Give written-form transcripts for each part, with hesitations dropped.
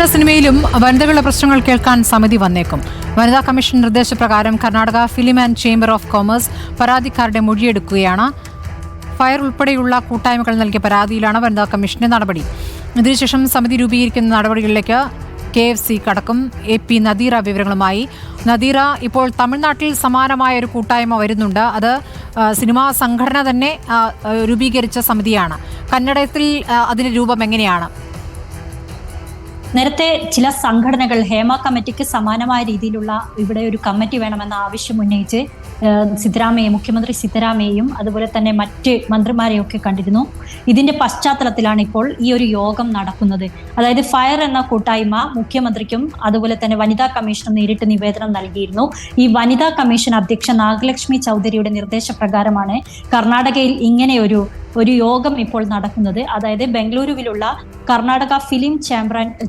കന്നഡ സിനിമയിലും വനിതകളുടെ പ്രശ്നങ്ങൾ കേൾക്കാൻ സമിതി വന്നേക്കും. വനിതാ കമ്മീഷൻ നിർദ്ദേശപ്രകാരം Karnataka film and chamber of commerce പരാതിക്കാരുടെ മൊഴിയെടുക്കുകയാണ്. ഫയർ ഉൾപ്പെടെയുള്ള കൂട്ടായ്മകൾ നൽകിയ പരാതിയിലാണ് വനിതാ കമ്മീഷന്റെ നടപടി. ഇതിനുശേഷം സമിതി രൂപീകരിക്കുന്ന നടപടികളിലേക്ക് KFC കടക്കും. AP നദീറ വിവരങ്ങളുമായി. നദീറ, ഇപ്പോൾ തമിഴ്നാട്ടിൽ സമാനമായ ഒരു കൂട്ടായ്മ വരുന്നുണ്ട്. അത് സിനിമാ സംഘടന തന്നെ രൂപീകരിച്ച സമിതിയാണ്. കന്നഡത്തിൽ അതിന്റെ രൂപം എങ്ങനെയാണ്? നേരത്തെ ചില സംഘടനകൾ ഹേമ കമ്മിറ്റിക്ക് സമാനമായ രീതിയിലുള്ള ഇവിടെ ഒരു കമ്മിറ്റി വേണമെന്ന ആവശ്യം ഉന്നയിച്ച് മുഖ്യമന്ത്രി സിദ്ധരാമയ്യയും അതുപോലെ തന്നെ മറ്റ് മന്ത്രിമാരെയൊക്കെ കണ്ടിരുന്നു. ഇതിന്റെ പശ്ചാത്തലത്തിലാണ് ഇപ്പോൾ ഈ ഒരു യോഗം നടക്കുന്നത്. അതായത് ഫയർ എന്ന കൂട്ടായ്മ മുഖ്യമന്ത്രിക്കും അതുപോലെ തന്നെ വനിതാ കമ്മീഷനും നേരിട്ട് നിവേദനം നൽകിയിരുന്നു. ഈ വനിതാ കമ്മീഷൻ അധ്യക്ഷ നാഗലക്ഷ്മി ചൗധരിയുടെ നിർദ്ദേശപ്രകാരമാണ് കർണാടകയിൽ ഇങ്ങനെ ഒരു യോഗം ഇപ്പോൾ നടക്കുന്നത്. അതായത് ബംഗളൂരുവിലുള്ള Karnataka film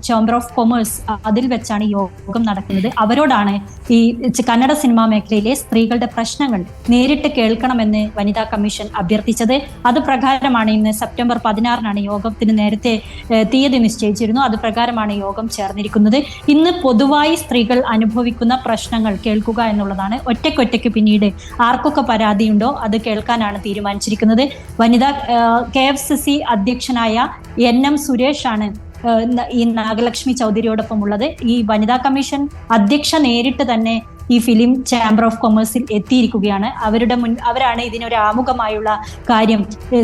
chamber of commerce അതിൽ വെച്ചാണ് യോഗം നടക്കുന്നത്. അവരോടാണ് ഈ കന്നഡ സിനിമാ മേഖലയിലെ സ്ത്രീകളുടെ പ്രശ്നങ്ങൾ നേരിട്ട് കേൾക്കണമെന്ന് വനിതാ കമ്മീഷൻ അഭ്യർത്ഥിച്ചത്. അത് പ്രകാരമാണ് ഇന്ന് സെപ്റ്റംബർ 16 യോഗത്തിന് നേരത്തെ തീയതി നിശ്ചയിച്ചിരുന്നു. അത് പ്രകാരമാണ് യോഗം ചേർന്നിരിക്കുന്നത്. ഇന്ന് പൊതുവായി സ്ത്രീകൾ അനുഭവിക്കുന്ന പ്രശ്നങ്ങൾ കേൾക്കുക എന്നുള്ളതാണ്. ഒറ്റയ്ക്കൊറ്റയ്ക്ക് പിന്നീട് ആർക്കൊക്കെ പരാതിയുണ്ടോ അത് കേൾക്കാനാണ് തീരുമാനിച്ചിരിക്കുന്നത്. വനിതാ KFCC അധ്യക്ഷനായ NM സുരേഷാണ് ഈ നാഗലക്ഷ്മി ചൗധരിയോടൊപ്പം ഉള്ളത്. ഈ വനിതാ കമ്മീഷൻ അധ്യക്ഷ നേരിട്ട് തന്നെ ഈ ഫിലിം ചേംബർ ഓഫ് കൊമേഴ്സിൽ എത്തിയിരിക്കുകയാണ്. അവരാണ് ഇതിനൊരു ആമുഖമായുള്ള കാര്യം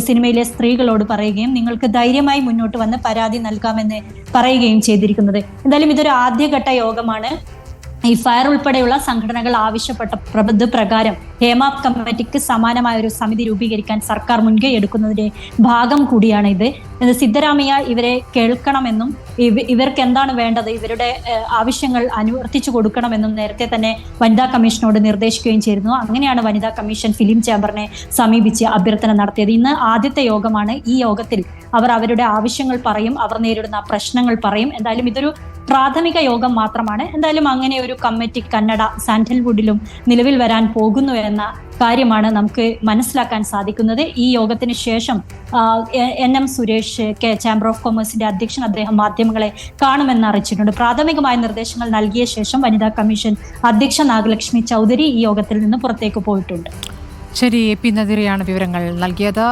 സിനിമയിലെ സ്ത്രീകളോട് പറയുകയും നിങ്ങൾക്ക് ധൈര്യമായി മുന്നോട്ട് വന്ന് പരാതി നൽകാമെന്ന് പറയുകയും ചെയ്തിരിക്കുന്നത്. എന്തായാലും ഇതൊരു ആദ്യഘട്ട യോഗമാണ്. ഈ ഫയർ ഉൾപ്പെടെയുള്ള സംഘടനകൾ ആവശ്യപ്പെട്ട പ്രകാരം ഹേമ കമ്മിറ്റിക്ക് സമാനമായ ഒരു സമിതി രൂപീകരിക്കാൻ സർക്കാർ മുൻകൈ എടുക്കുന്നതിന്റെ ഭാഗം കൂടിയാണ് ഇത്. സിദ്ധരാമയ്യ ഇവരെ കേൾക്കണമെന്നും ഇവർക്ക് എന്താണ് വേണ്ടത്, ഇവരുടെ ആവശ്യങ്ങൾ അനുവർത്തിച്ചു കൊടുക്കണമെന്നും നേരത്തെ തന്നെ വനിതാ കമ്മീഷനോട് നിർദ്ദേശിക്കുകയും ചെയ്തിരുന്നു. അങ്ങനെയാണ് വനിതാ കമ്മീഷൻ ഫിലിം ചേംബറിനെ സമീപിച്ച് അഭ്യർത്ഥന നടത്തിയത്. ഇന്ന് ആദ്യത്തെ യോഗമാണ്. ഈ യോഗത്തിൽ അവർ അവരുടെ ആവശ്യങ്ങൾ പറയും, അവർ നേരിടുന്ന പ്രശ്നങ്ങൾ പറയും. എന്തായാലും ഇതൊരു പ്രാഥമിക യോഗം മാത്രമാണ്. എന്തായാലും അങ്ങനെ ഒരു കമ്മിറ്റി കന്നഡ സാൻഡൽവുഡിലും നിലവിൽ വരാൻ പോകുന്നു എന്ന കാര്യമാണ് നമുക്ക് മനസ്സിലാക്കാൻ സാധിക്കുന്നത്. ഈ യോഗത്തിന് ശേഷം NM സുരേഷ് ചേംബർ ഓഫ് കൊമേഴ്സിന്റെ അധ്യക്ഷൻ അദ്ദേഹം മാധ്യമങ്ങളെ കാണുമെന്ന് അറിയിച്ചിട്ടുണ്ട്. പ്രാഥമികമായ നിർദ്ദേശങ്ങൾ നൽകിയ ശേഷം വനിതാ കമ്മീഷൻ അധ്യക്ഷ നാഗലക്ഷ്മി ചൗധരി ഈ യോഗത്തിൽ നിന്ന് പുറത്തേക്ക് പോയിട്ടുണ്ട്. ശരി, AP നദീറയാണ് വിവരങ്ങൾ നൽകിയത്.